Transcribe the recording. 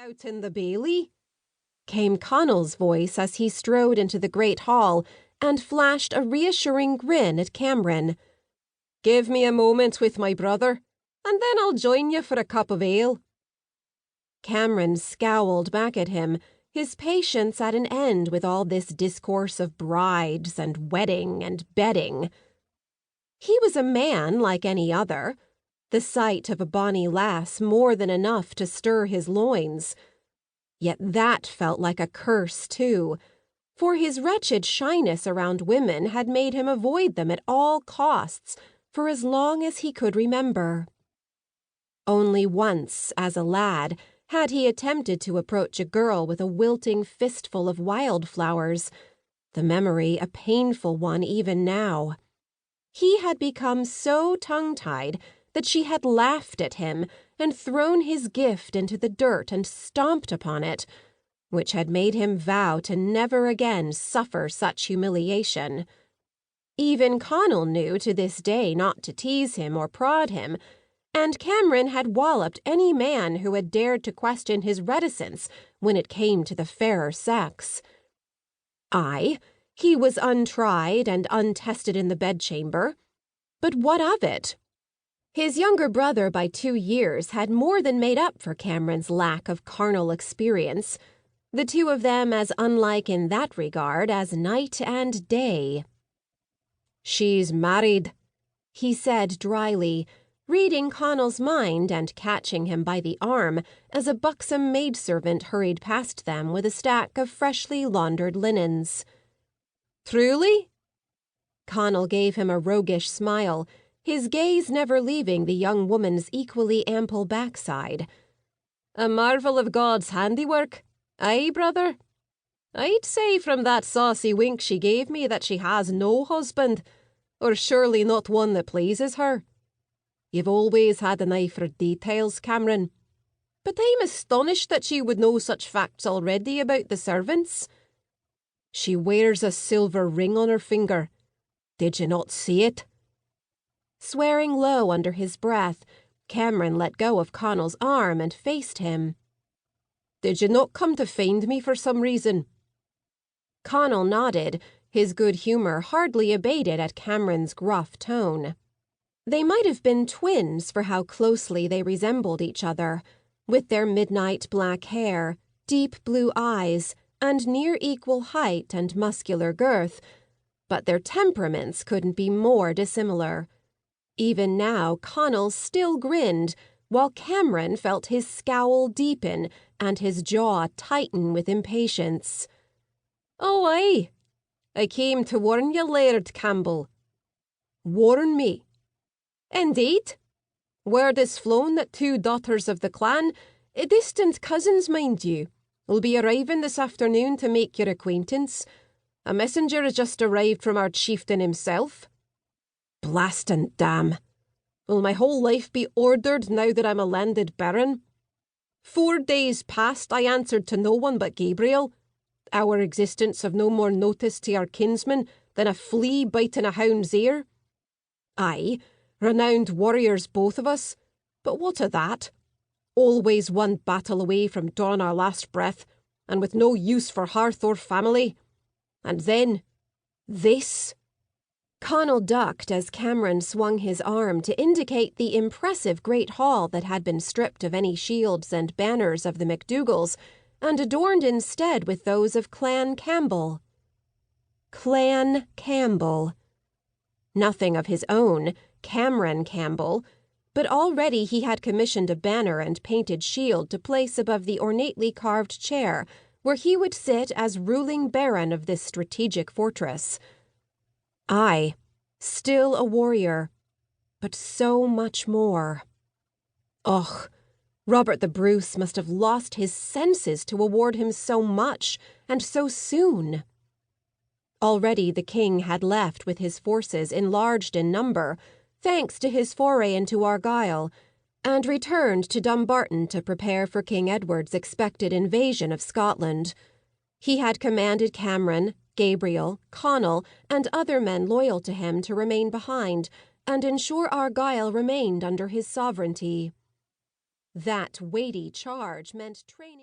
out in the bailey?" came Connell's voice as he strode into the great hall and flashed a reassuring grin at Cameron. "Give me a moment with my brother, and then I'll join you for a cup of ale." Cameron scowled back at him, his patience at an end with all this discourse of brides and wedding and bedding. He was a man like any other, the sight of a bonny lass more than enough to stir his loins. Yet that felt like a curse, too, for his wretched shyness around women had made him avoid them at all costs for as long as he could remember. Only once, as a lad, had he attempted to approach a girl with a wilting fistful of wildflowers, the memory a painful one even now. He had become so tongue-tied that she had laughed at him and thrown his gift into the dirt and stomped upon it, which had made him vow to never again suffer such humiliation. Even Connell knew to this day not to tease him or prod him, and Cameron had walloped any man who had dared to question his reticence when it came to the fairer sex. Aye, he was untried and untested in the bedchamber, but what of it? His younger brother by 2 years had more than made up for Cameron's lack of carnal experience, the two of them as unlike in that regard as night and day. "She's married," he said dryly, reading Connell's mind and catching him by the arm as a buxom maidservant hurried past them with a stack of freshly laundered linens. "Truly?" Connell gave him a roguish smile, his gaze never leaving the young woman's equally ample backside. "A marvel of God's handiwork, aye, brother? I'd say from that saucy wink she gave me that she has no husband, or surely not one that pleases her. You've always had an eye for details, Cameron, but I'm astonished that you would know such facts already about the servants. She wears a silver ring on her finger. Did you not see it?" Swearing low under his breath, Cameron let go of Connell's arm and faced him. "Did you not come to find me for some reason?" Connell nodded, his good humour hardly abated at Cameron's gruff tone. They might have been twins for how closely they resembled each other, with their midnight black hair, deep blue eyes, and near equal height and muscular girth, but their temperaments couldn't be more dissimilar. Even now Connell still grinned, while Cameron felt his scowl deepen and his jaw tighten with impatience. "Oh, aye. I came to warn you, Laird Campbell." "Warn me?" "Indeed. Word is flown that 2 daughters of the clan, distant cousins, mind you, will be arriving this afternoon to make your acquaintance. A messenger has just arrived from our chieftain himself." "Blast and damn. Will my whole life be ordered now that I'm a landed baron? 4 days past I answered to no one but Gabriel, our existence of no more notice to our kinsman than a flea biting a hound's ear. Aye, renowned warriors both of us, but what of that? Always one battle away from drawing our last breath, and with no use for hearth or family. And then, this." Connell ducked as Cameron swung his arm to indicate the impressive great hall that had been stripped of any shields and banners of the MacDougalls and adorned instead with those of Clan Campbell. Clan Campbell. Nothing of his own, Cameron Campbell, but already he had commissioned a banner and painted shield to place above the ornately carved chair where he would sit as ruling baron of this strategic fortress. Aye, still a warrior, but so much more. Ugh, Robert the Bruce must have lost his senses to award him so much, and so soon. Already the king had left with his forces enlarged in number, thanks to his foray into Argyll, and returned to Dumbarton to prepare for King Edward's expected invasion of Scotland. He had commanded Cameron, Gabriel, Connell, and other men loyal to him to remain behind and ensure Argyll remained under his sovereignty. That weighty charge meant training